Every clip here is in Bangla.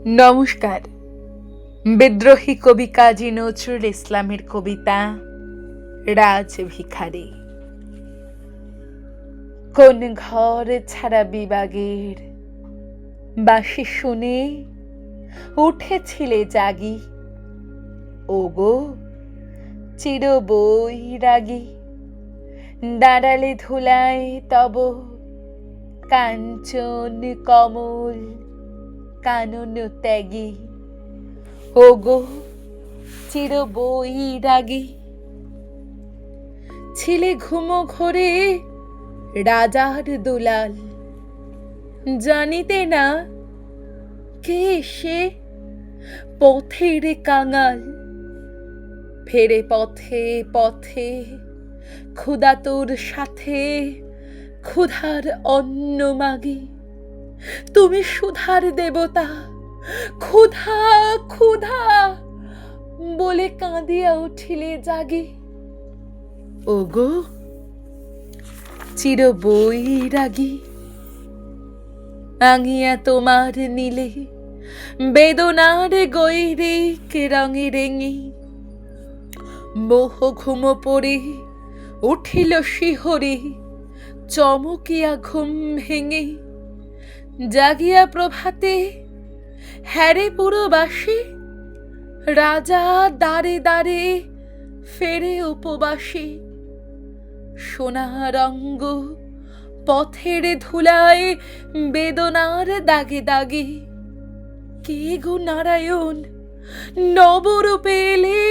নমস্কার। বিদ্রোহী কবি কাজী নজরুল ইসলামের কবিতা রাজ ভিখারি। কোন ঘর ছাড়া বিভাগের বাঁশি শুনে উঠেছিলে জাগি, ওগো চির বৈরাগী। দাঁড়ালে ধুলায় তব কাঞ্চন কমল কানন ত্যাগী, ওগো চির বৈরাগী। ছিলে ঘুমো ঘরে রাজার দুলাল, জানিতে না কে সে পথের কাঙাল। ফেরে পথে পথে ক্ষুধা তোর সাথে ক্ষুধার অন্ন মাগি। তুমি সুধার দেবতা, ক্ষুধা ক্ষুধা বলে কাঁদিয়া উঠিলে জাগি, ওগো চির বৈরাগী। আঙিয়া তোমার নীলে বেদনার গৈরিক রঙে রেঙে, মোহ ঘুম পড়ে উঠিল শিহরে চমকিয়া ঘুম ভেঙে। জাগিয়া প্রভাতে হ্যারে পুরবাসী, রাজা দ্বারে দ্বারে ফেরে উপবাসী। সোনার অঙ্গ পথের ধুলায় বেদনার দাগে দাগে, কে গো নারায়ণ নবরূপে এলে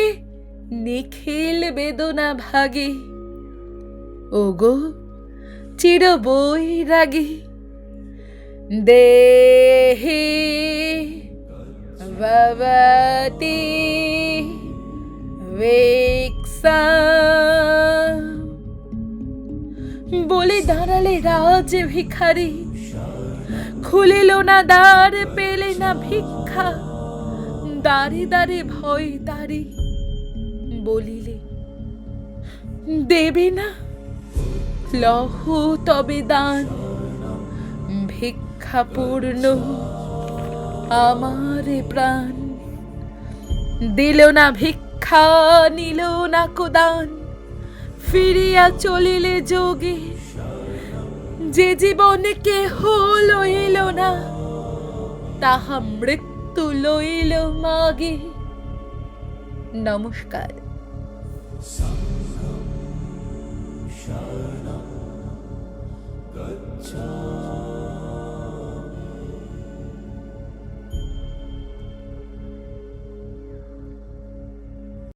নিখিল বেদনা ভাগে, ওগো চির বৈরাগী। দেহি ভবতি ভিক্ষা বলে দাঁড়ালে রাজ ভিখারি। খুলিল না দ্বার, পেলে না ভিক্ষা, দ্বারে দ্বারে ভয় দাঁড়ি। বলিলে দেবে না, লহ তবে দান। ভিক্ষা পূর্ণ আমার প্রাণ। দিল না ভিক্ষা, নিল না কোদান। ফিরিয়া চলিলে যোগে, যে জীবন কেহ লইল না, তাহা মৃত্যু লইল মাগে। নমস্কার। Gacchami